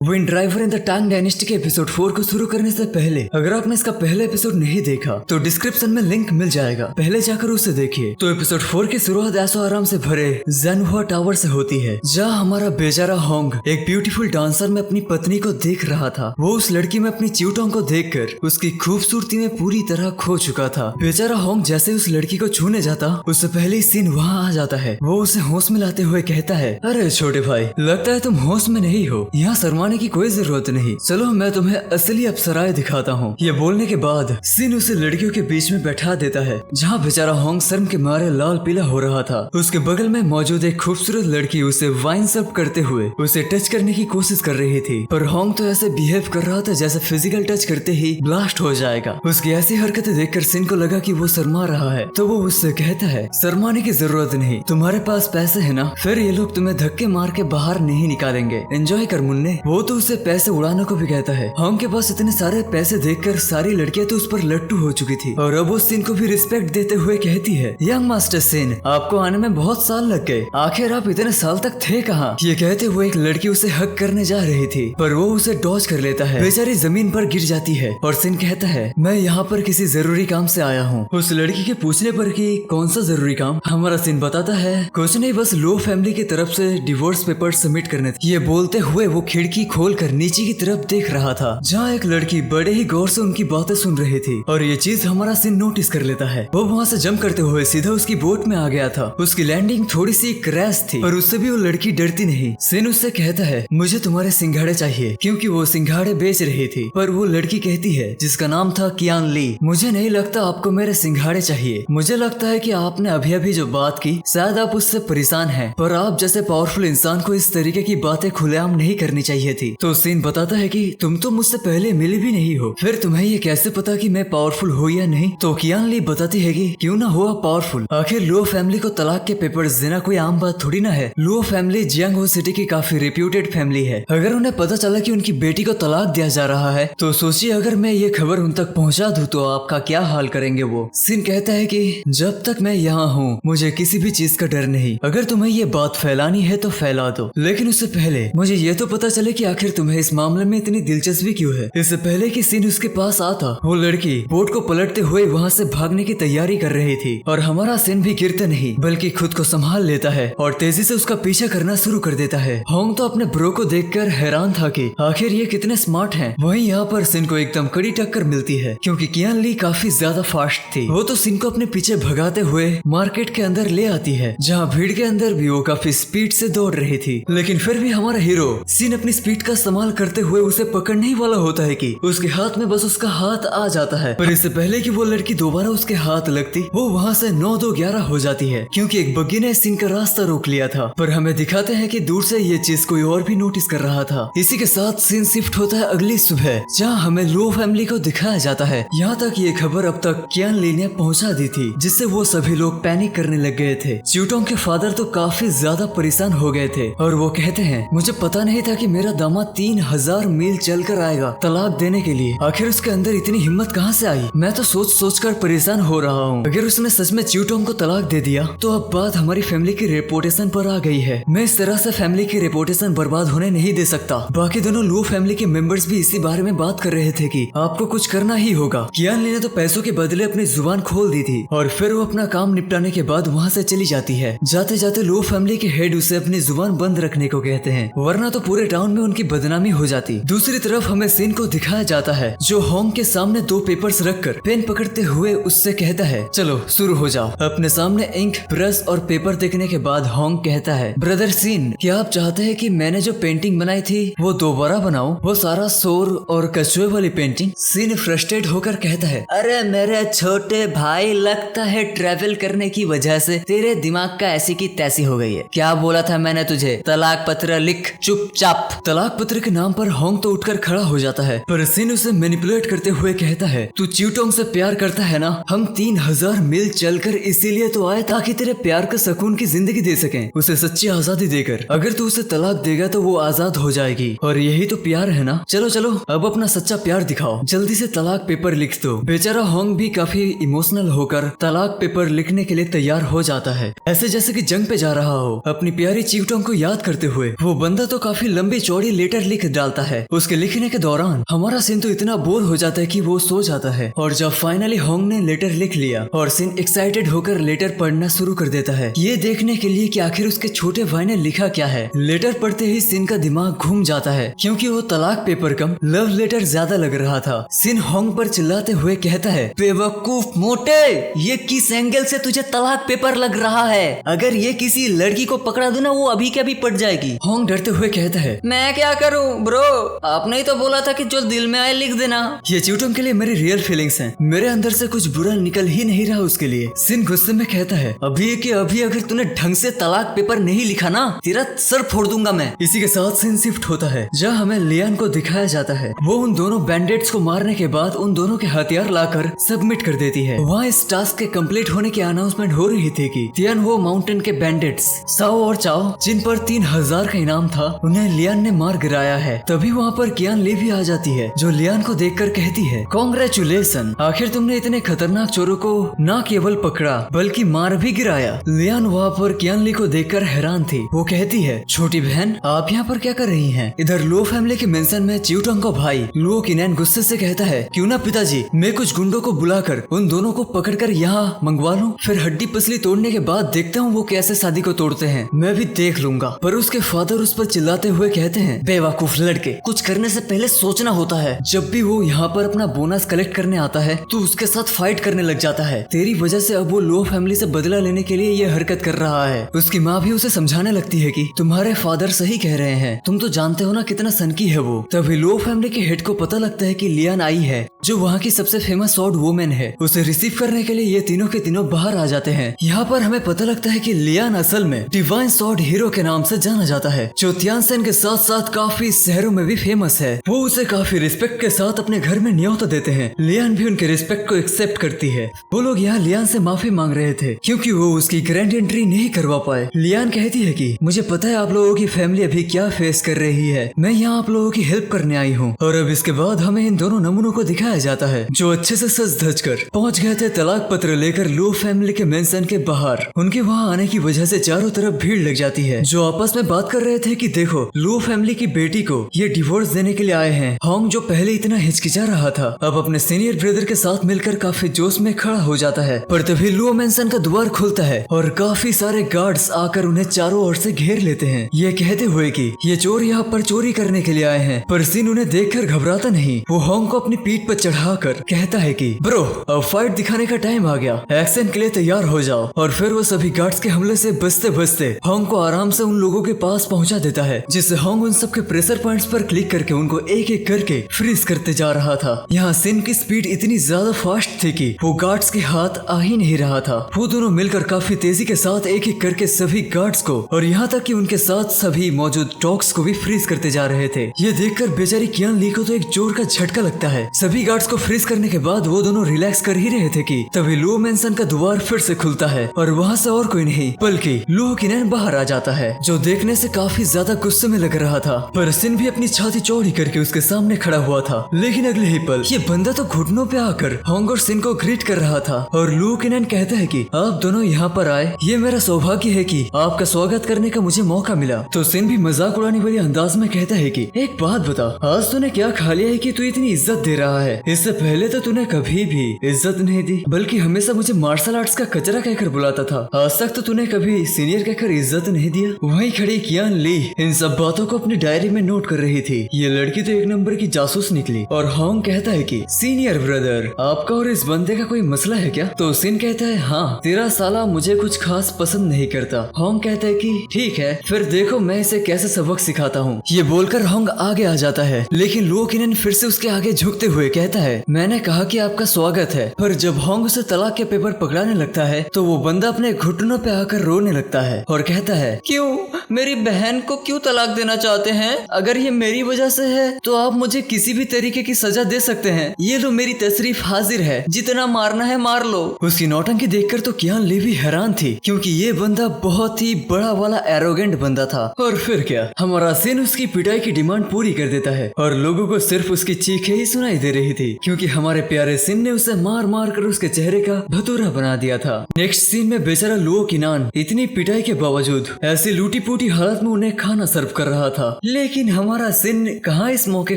Wind driver in the टांग dynasty के episode 4 को शुरू करने से पहले अगर आपने इसका पहला एपिसोड नहीं देखा तो डिस्क्रिप्शन में लिंक मिल जाएगा, पहले जाकर उसे देखिए। तो एपिसोड 4 की शुरुआत ऐशो आराम से भरे ज़ेनहुआ टावर से होती है, जहाँ हमारा बेचारा होंग एक ब्यूटीफुल डांसर में अपनी पत्नी को देख रहा था। वो उस लड़की में अपनी च्यूटोंग को देखकर उसकी खूबसूरती में पूरी तरह खो चुका था। बेचारा होंग जैसे उस लड़की को छूने जाता उससे पहले ही सीन वहाँ आ जाता है। वो उसे होश में लाते हुए कहता है, अरे छोटे भाई, लगता है तुम होश में नहीं हो, यहाँ शर्माने की कोई जरूरत नहीं, चलो मैं तुम्हें असली अप्सराएं दिखाता हूँ। ये बोलने के बाद सीन उसे लड़कियों के बीच में बैठा देता है, जहाँ बेचारा होंग शर्म के मारे लाल पीला हो रहा था। उसके बगल में मौजूद एक खूबसूरत लड़की उसे वाइन सर्व करते हुए उसे टच करने की कोशिश कर रही थी, पर होंग तो ऐसे बिहेव कर रहा था जैसे फिजिकल टच करते ही ब्लास्ट हो जाएगा। उसकी ऐसी हरकतें देखकर सिन को लगा कि वो शर्मा रहा है, तो वो उससे कहता है, शर्माने की जरूरत नहीं, तुम्हारे पास पैसे है ना, फिर ये लोग तुम्हें धक्के मार के बाहर नहीं निकालेंगे, एंजॉय कर मुन्ने। वो तो उसे पैसे उड़ाने को भी कहता है। होंग के पास इतने सारे पैसे देखकर सारी लड़कियां तो उस पर लट्टू हो चुकी थी, और अब वो सिन को भी रिस्पेक्ट देते हुए कहती है, यंग मास्टर सिन, आपको आने में बहुत साल लग गए, आखिर आप इतने साल तक थे कहाँ? ये कहते हुए एक लड़की उसे हक करने जा रही थी, पर वो उसे डॉज कर लेता है। बेचारी जमीन पर गिर जाती है और सिन कहता है, मैं यहाँ पर किसी जरूरी काम से आया हूँ। उस लड़की के पूछने पर कि कौन सा जरूरी काम, हमारा सिन बताता है, कुछ नहीं, बस लो फैमिली की तरफ से डिवोर्स पेपर सबमिट करने थे। ये बोलते हुए वो खिड़की खोल कर नीचे की तरफ देख रहा था, जहाँ एक लड़की बड़े ही गौर से उनकी बातें सुन रही थी, और ये चीज हमारा सिन नोटिस कर लेता है। वो वहाँ से जंप करते हुए सीधा उसकी बोट में आ गया था। उसकी लैंडिंग थोड़ी सी क्रैश थी, पर उससे भी वो लड़की डरती नहीं। सिन उससे कहता है, मुझे तुम्हारे सिंघाड़े चाहिए, क्योंकि वो सिंघाड़े बेच रही थी। पर वो लड़की कहती है, जिसका नाम था कियान ली, मुझे नहीं लगता आपको मेरे सिंघाड़े चाहिए, मुझे लगता है कि आपने अभी अभी जो बात की शायद आप उससे परेशान हैं, पर आप जैसे पावरफुल इंसान को इस तरीके की बातें खुलेआम नहीं करनी चाहिए थी। तो सीन बताता है कि तुम तो मुझसे पहले मिले भी नहीं हो, फिर तुम्हें ये कैसे पता कि मैं पावरफुल हूँ या नहीं? तो कियान ली बताती है कि क्यों ना हुआ पावरफुल, आखिर लुओ फैमिली को तलाक के पेपर्स देना कोई आम बात थोड़ी ना है। लुओ फैमिली जियांगहो सिटी की काफी रेप्यूटेड फैमिली है। अगर उन्हें पता चला कि उनकी बेटी को तलाक दिया जा रहा है, तो सोचिए अगर मैं ये खबर उन तक पहुँचा दूं तो आपका क्या हाल करेंगे वो। सिन कहता है कि जब तक मैं यहाँ हूँ मुझे किसी भी चीज का डर नहीं, अगर तुम्हें ये बात फैलानी है तो फैला दो, लेकिन उससे पहले मुझे ये तो पता चले कि आखिर तुम्हें इस मामले में इतनी दिलचस्पी क्यों है। इससे पहले कि सीन उसके पास आता, वो लड़की बोट को पलटते हुए वहाँ से भागने की तैयारी कर रही थी, और हमारा सीन भी गिरता नहीं बल्कि खुद को संभाल लेता है और तेजी से उसका पीछा करना शुरू कर देता है। होंग तो अपने ब्रो को देखकर हैरान था कि आखिर ये कितने स्मार्ट हैं। वहीं यहाँ पर सिन को एकदम कड़ी टक्कर मिलती है, क्योंकि कियान ली काफी ज्यादा फास्ट थी। वो तो सिन को अपने पीछे भगाते हुए मार्केट के अंदर ले आती है, जहाँ भीड़ के अंदर भी वो काफी स्पीड से दौड़ रही थी, लेकिन फिर भी हमारा हीरो सिन अपनी स्पीड का इस्तेमाल करते हुए उसे पकड़ने ही वाला होता है कि उसके हाथ में बस उसका हाथ आ जाता है। पर इससे पहले कि वो लड़की दोबारा उसके हाथ लगती, वो वहाँ से 9-2-11 हो जाती है, क्योंकि एक बग्गी ने सिन का रास्ता रोक लिया था। पर हमें दिखाते हैं कि दूर से ये चीज कोई और भी नोटिस कर रहा था। इसी के साथ सीन शिफ्ट होता है अगली सुबह, जहाँ हमें लो फैमिली को दिखाया जाता है। यहाँ तक ये खबर अब तक कियान ली ने पहुँचा दी थी, जिससे वो सभी लोग पैनिक करने लग गए थे। च्यूटोंग के फादर तो काफी ज्यादा परेशान हो गए थे, और वो कहते हैं, मुझे पता नहीं था कि मेरा दामाद 3000 मील चल कर आएगा तलाक देने के लिए, आखिर उसके अंदर इतनी हिम्मत कहाँ से आई? मैं तो सोच कर परेशान हो रहा हूँ। अगर उसने सच में च्यूटोंग को तलाक दे दिया तो अब बात हमारी फैमिली की रेपुटेशन पर आ गई है। मैं इस तरह से फैमिली की रेपुटेशन बर्बाद होने नहीं दे सकता। बाकी दोनों लुओ फैमिली के मेंबर्स भी इसी बारे में बात कर रहे थे कि आपको कुछ करना ही होगा। कियान ली ने तो पैसों के बदले अपनी जुबान खोल दी थी, और फिर वो अपना काम निपटाने के बाद वहाँ से चली जाती है। जाते जाते लुओ फैमिली के हेड उसे अपनी जुबान बंद रखने को कहते हैं, वरना तो पूरे टाउन में उनकी बदनामी हो जाती। दूसरी तरफ हमें सीन को दिखाया जाता है, जो होंग के सामने 2 पेपर्स रखकर पेन पकड़ते हुए उससे कहता है, चलो शुरू हो जाओ। अपने सामने इंक, ब्रश और पेपर देखने के बाद होंग कहता है, ब्रदर सीन, क्या आप चाहते हैं कि मैंने जो पेंटिंग बनाई थी वो दोबारा बनाऊं? वो सारा शोर और कछुए वाली पेंटिंग? सीन फ्रस्ट्रेट होकर कहता है, अरे मेरे छोटे भाई, लगता है ट्रेवल करने की वजह से तेरे दिमाग का ऐसी की तैसी हो गई है। क्या बोला था मैंने तुझे? तलाक पत्र लिख चुपचाप। तलाक पत्र के नाम पर होंग तो उठकर खड़ा हो जाता है, पर सीन उसे मैनिपुलेट करते हुए कहता है, तू च्यूटोंग से प्यार करता है ना? हम 3000 मील चलकर इसीलिए तो आए ताकि तेरे प्यार का सुकून की जिंदगी दे सकें, उसे सच्ची आजादी देकर। अगर तू उसे तलाक देगा तो वो आजाद हो जाएगी, और यही तो प्यार है ना? चलो चलो अब अपना सच्चा प्यार दिखाओ, जल्दी से तलाक पेपर लिख दो। बेचारा होंग भी काफी इमोशनल होकर तलाक पेपर लिखने के लिए तैयार हो जाता है, ऐसे जैसे कि जंग पे जा रहा हो। अपनी प्यारी च्यूटोंग को याद करते हुए वो बंदा तो काफी लंबी चौड़ी ये लेटर लिख डालता है। उसके लिखने के दौरान हमारा सिन तो इतना बोर हो जाता है कि वो सो जाता है। और जब फाइनली होंग ने लेटर लिख लिया और सिन एक्साइटेड होकर लेटर पढ़ना शुरू कर देता है, ये देखने के लिए कि आखिर उसके छोटे भाई ने लिखा क्या है। लेटर पढ़ते ही सिन का दिमाग घूम जाता है क्योंकि वो तलाक पेपर कम लव लेटर ज्यादा लग रहा था। सिन होंग पर चिल्लाते हुए कहता है, बेवकूफ मोटे, ये किस एंगल से तुझे तलाक पेपर लग रहा है? अगर ये किसी लड़की को पकड़ा दूं ना, वो अभी के अभी पट जाएगी। होंग डरते हुए कहता है, मैं क्या करूं ब्रो, आपने ही तो बोला था कि जो दिल में आए लिख देना। ये च्यूटोंग के लिए मेरी रियल फीलिंग्स हैं, मेरे अंदर से कुछ बुरा निकल ही नहीं रहा उसके लिए। सिन गुस्से में कहता है, अभी के अभी अगर तूने ढंग से तलाक पेपर नहीं लिखा ना, तेरा सर फोड़ दूंगा मैं। इसी के साथ सीन शिफ्ट होता है जहाँ हमें लियान को दिखाया जाता है। वो उन दोनों बैंडेट्स को मारने के बाद उन दोनों के हथियार लाकर सबमिट कर देती है। वहाँ इस टास्क के कंप्लीट होने की अनाउंसमेंट हो रही थी कि तियान वो माउंटेन के बैंडेट्स साओ और चाओ, जिन पर 3000 का इनाम था, उन्हें लियान ने मार गिराया है। तभी वहाँ पर कियान ली भी आ जाती है, जो लियान को देखकर कहती है, कांग्रेचुलेशन, आखिर तुमने इतने खतरनाक चोरों को न केवल पकड़ा बल्कि मार भी गिराया। लियान वहाँ पर कियान ली को देखकर हैरान थी। वो कहती है, छोटी बहन आप यहाँ पर क्या कर रही हैं? इधर लो फैमिली के मेंशन में च्यूटोंग का भाई लुओ किनैन गुस्से से कहता है, क्यों ना पिताजी, मैं कुछ गुंडों को बुलाकर उन दोनों को पकड़कर यहाँ मंगवा लूं, फिर हड्डी पसली तोड़ने के बाद देखता हूँ वो कैसे शादी को तोड़ते हैं, मैं भी देख लूंगा। पर उसके फादर उस पर चिल्लाते हुए कहते हैं, बेवकूफ लड़के, कुछ करने से पहले सोचना होता है। जब भी वो यहाँ पर अपना बोनस कलेक्ट करने आता है तो उसके साथ फाइट करने लग जाता है। तेरी वजह से अब वो लो फैमिली से बदला लेने के लिए ये हरकत कर रहा है। उसकी माँ भी उसे समझाने लगती है कि तुम्हारे फादर सही कह रहे हैं, तुम तो जानते हो ना कितना सनकी है वो। तभी लो फैमिली के हेड को पता लगता है कि लियान आई है, जो वहाँ की सबसे फेमस स्वॉर्ड वुमेन है। उसे रिसीव करने के लिए ये तीनों के तीनों बाहर आ जाते हैं। यहाँ पर हमें पता लगता है कि लियान असल में डिवाइन स्वॉर्ड हीरो के नाम से जाना जाता है, जो तियानसेन के साथ साथ काफी शहरों में भी फेमस है। वो उसे काफी रिस्पेक्ट के साथ अपने घर में न्योता देते हैं। लियान भी उनके रिस्पेक्ट को एक्सेप्ट करती है। वो लोग यहाँ लियान से माफी मांग रहे थे क्योंकि वो उसकी ग्रैंड एंट्री नहीं करवा पाए। लियान कहती है कि मुझे पता है आप लोगों की फैमिली अभी क्या फेस कर रही है, मैं यहाँ आप लोगों की हेल्प करने आई हूँ। और अब इसके बाद हमें इन दोनों नमूनों को दिखाया जाता है, जो अच्छे से सज धज कर पहुँच गए थे तलाक पत्र लेकर लो फैमिली के मेंशन के बाहर। उनके वहाँ आने की वजह से चारों तरफ भीड़ लग जाती है, जो आपस में बात कर रहे थे कि देखो लो फैमिली की बेटी को ये डिवोर्स देने के लिए आए हैं। होंग जो पहले इतना हिचकिचा रहा था, अब अपने सीनियर ब्रदर के साथ मिलकर काफी जोश में खड़ा हो जाता है। पर तभी लुओ मेंशन का द्वार खुलता है और काफी सारे गार्ड्स आकर उन्हें चारों ओर से घेर लेते हैं, ये कहते हुए कि ये चोर यहाँ पर चोरी करने के लिए आए हैं। पर सिन उन्हें देखकर घबराता नहीं। वो होंग को अपनी पीठ पर चढ़ाकर कहता है कि ब्रो, अब फाइट दिखाने का टाइम आ गया, एक्शन के लिए तैयार हो जाओ। और फिर वो सभी गार्ड्स के हमले से बचते बचते होंग को आराम से उन लोगों के पास पहुंचा देता है, जिससे होंग उन सबके प्रेशर पॉइंट्स पर क्लिक करके उनको एक एक करके फ्रीज करते जा रहा था। यहाँ सिन की स्पीड इतनी ज्यादा फास्ट थी कि वो गार्ड्स के हाथ आ ही नहीं रहा था। वो दोनों मिलकर काफी तेजी के साथ एक एक करके सभी गार्ड्स को और यहाँ तक कि उनके साथ सभी मौजूद डॉग्स को भी फ्रीज करते जा रहे थे। ये देखकर बेचारी कियान ली को तो एक जोर का झटका लगता है। सभी गार्ड्स को फ्रीज करने के बाद वो दोनों रिलैक्स कर ही रहे थे कि तभी लो मेंशन का द्वार फिर से खुलता है और वहाँ से और कोई नहीं बल्कि लुओ किनैन बाहर आ जाता है, जो देखने से काफी ज्यादा गुस्से में लग रहा था। पर सिन भी अपनी छाती चौड़ी करके उसके सामने खड़ा हुआ था। लेकिन अगले ही पल ये बंदा तो घुटनों पे आकर होंग और सिन को ग्रीट कर रहा था और लुओ किनैन कहता है कि आप दोनों यहाँ पर आए, ये मेरा सौभाग्य है कि आपका स्वागत करने का मुझे मौका मिला। तो सिन भी मजाक उड़ाने वाले अंदाज में कहता है कि एक बात बता, आज तूने क्या खा लिया है कि तू इतनी इज्जत दे रहा है? इससे पहले तो तूने कभी भी इज्जत नहीं दी, बल्कि हमेशा मुझे मार्शल आर्ट्स का कचरा कहकर बुलाता था। आज तक तो तूने कभी सीनियर कहकर इज्जत नहीं दिया। वहीं खड़ी कियान ली इन सब बातों को अपनी डायरी में नोट कर रही थी। ये लड़की तो एक नंबर की जासूस निकली। और होंग कहता है कि सीनियर ब्रदर, आपका और इस बंदे का कोई मसला है क्या? तो सिन कहता है, हाँ, तेरा साला मुझे कुछ खास पसंद नहीं करता। होंग कहता है कि ठीक है, फिर देखो मैं इसे कैसे सबक सिखाता हूँ। ये बोलकर होंग आगे आ जाता है, लेकिन लुओ किनैन फिर से उसके आगे झुकते हुए कहता है, मैंने कहा कि आपका स्वागत है। पर जब होंग उसे तलाक के पेपर पकड़ाने लगता है तो वो बंदा अपने घुटनों पे आकर रोने लगता है और कहता है, क्यों, मेरी बहन को क्यों तलाक देना चाहते हैं? अगर ये मेरी वजह से है तो आप मुझे किसी भी तरीके की सजा दे सकते हैं। ये लो मेरी तशरीफ हाजिर है, जितना मारना है मार लो। उसकी नौटंकी देखकर तो कियान ली भी हैरान थी, क्योंकि ये बंदा बहुत ही बड़ा वाला एरोगेंट बंदा था। और फिर क्या, हमारा सिन उसकी पिटाई की डिमांड पूरी कर देता है और लोगों को सिर्फ उसकी चीखें ही सुनाई दे रही थी क्योंकि हमारे प्यारे सिन ने उसे मार मार कर उसके चेहरे का भतूरा बना दिया था। नेक्स्ट सीन में बेचारा लुओ किनान इतनी पिटाई के बावजूद ऐसी लूटी पूटी हालत में उन्हें खाना सर्व कर रहा था, लेकिन हमारा सिन कहाँ इस मौके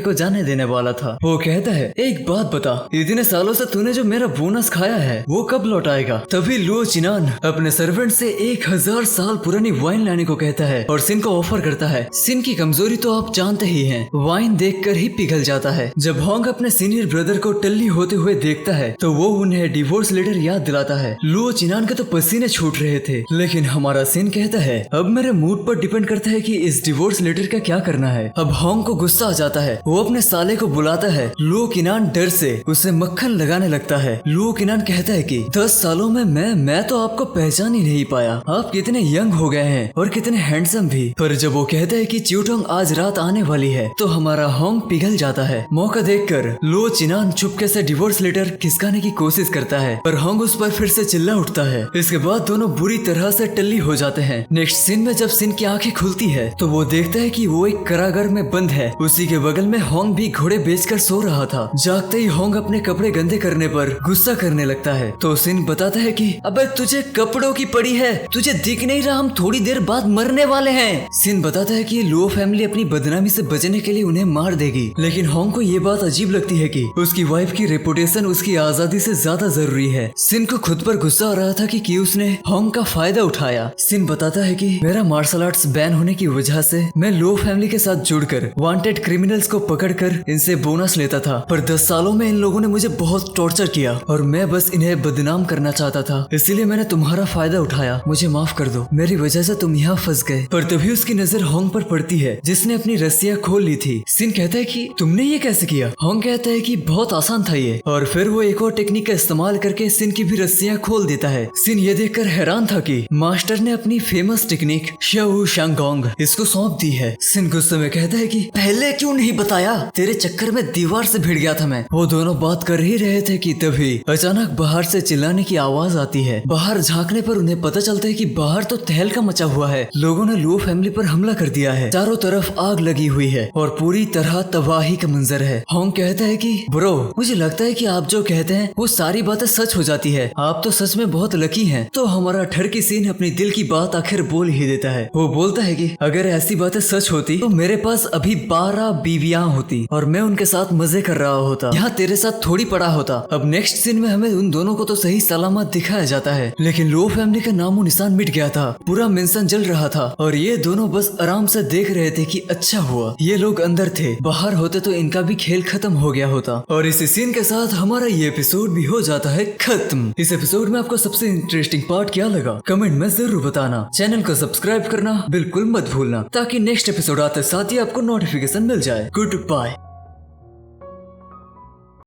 को जाने देने वाला था। वो कहता है, एक बात बता, इतने सालों से तूने जो मेरा बोनस खाया है वो कब लौटाएगा? तभी लुओ चिनान अपने सर्वेंट से 1000 साल पुरानी वाइन लाने को कहता है और सिन को ऑफर करता है। सिन की कमजोरी तो आप जानते ही हैं, वाइन देखकर ही पिघल जाता है। जब होंग अपने सीनियर ब्रदर को टल्ली होते हुए देखता है तो वो उन्हें डिवोर्स लेटर याद दिलाता है। लुओ चिनान के तो पसीने छूट रहे थे, लेकिन हमारा सिन कहता है, अब मेरे मूड पर डिपेंड करता है कि इस डिवोर्स लेटर का क्या करना है। अब होंग को गुस्सा आ जाता है, वो अपने साले को बुलाता है। लुओ किनान डर से उसे मक्खन लगाने लगता है। लुओ किनान कहता है कि 10 सालों में मैं तो आपको पहचान ही नहीं पाया, आप कितने यंग हो गए हैं और कितने हैंडसम भी। पर जब वो कहता है कि च्यूटोंग आज रात आने वाली है तो हमारा होंग पिघल जाता है। मौका देखकर लुओ चिनान चुपके से डिवोर्स लेटर खिसकाने की कोशिश करता है, पर होंग उस पर फिर से चिल्ला उठता है। इसके बाद दोनों बुरी तरह से टल्ली हो जाते हैं। नेक्स्ट सीन में जब सिन की आंखें खुलती है तो वो देखता है कि वो एक कारागार में बंद है। उसी के बगल में होंग भी घोड़े बेचकर सो रहा था। जागते ही होंग अपने कपड़े गंदे करने पर गुस्सा करने लगता है तो सिन बताता है कि अबे तुझे कपड़ों की पड़ी है, तुझे दिख नहीं रहा हम थोड़ी देर बाद मरने वाले हैं। सिन बताता है कि लुओ फैमिली अपनी बदनामी से बचने के लिए उन्हें मार देगी, लेकिन होंग को ये बात अजीब लगती है कि उसकी वाइफ की रेपुटेशन उसकी आजादी से ज्यादा जरूरी है। सिन को खुद पर गुस्सा आ रहा था कि उसने होंग का फायदा उठाया। सिन बताता है कि मेरा मार्शल आर्ट्स बैन होने की वजह से मैं लुओ फैमिली के साथ जुड़कर वांटेड क्रिमिनल्स को पकड़कर इनसे बोनस लेता था, पर 10 सालों में इन लोगों ने मुझे बहुत टॉर्चर किया और मैं बस इन्हें बदनाम करना चाहता था, इसलिए मैंने तुम्हारा फायदा उठाया, मुझे माफ कर दो, मेरी वजह से तुम यहाँ फंस गए। पर तभी उसकी नजर होंग पर पड़ती है जिसने अपनी रस्सियाँ खोल ली थी। सिन कहता है कि तुमने ये कैसे किया? होंग कहता है कि बहुत आसान था ये, और फिर वो एक और टेक्निक का इस्तेमाल करके सिन की भी रस्सियाँ खोल देता है। सिन ये देखकर हैरान था कि मास्टर ने अपनी फेमस टेक्निक शाओ शांगोंग इसको सौंप दी है। सिन गुस्से में कहता है कि पहले क्यों नहीं बताया, तेरे चक्कर में दीवार से भिड़ गया था मैं। वो दोनों बात कर ही रहे थे कि तभी अचानक बाहर से चिल्लाने की आवाज आती है। बाहर झांकने पर उन्हें पता चलता है कि बाहर तो तहलका मचा हुआ है, लोगों ने लुओ फैमिली पर हमला कर दिया है, चारों तरफ आग लगी हुई है और पूरी तरह तबाही का मंजर है। होंग कहता है कि ब्रो, मुझे लगता है कि आप जो कहते हैं वो सारी बातें सच हो जाती है, आप तो सच में बहुत लकी हैं। तो हमारा ठरकी सीन अपनी दिल की बात आखिर बोल ही देता है। वो बोलता है कि अगर ऐसी बातें सच होती तो मेरे पास अभी 12 बीवियां होती और मैं उनके साथ मजे कर रहा होता, यहाँ तेरे साथ थोड़ी पड़ा होता। अब नेक्स्ट सीन में हमें उन दोनों को तो सही सलामत दिखाया जाता है, लेकिन लुओ फैमिली का नामो निशान मिट गया था, पूरा मेंशन जल रहा था और ये दोनों बस आराम से देख रहे थे कि अच्छा हुआ ये लोग अंदर थे, बाहर होते तो इनका भी खेल खत्म हो गया होता। और इसी सीन के साथ हमारा ये एपिसोड भी हो जाता है खत्म। इस एपिसोड में आपको सबसे इंटरेस्टिंग पार्ट क्या लगा कमेंट में जरूर बताना। चैनल को सब्सक्राइब करना बिल्कुल मत भूलना ताकि नेक्स्ट एपिसोड आते साथ ही आपको नोटिफिकेशन मिल जाए। Good bye.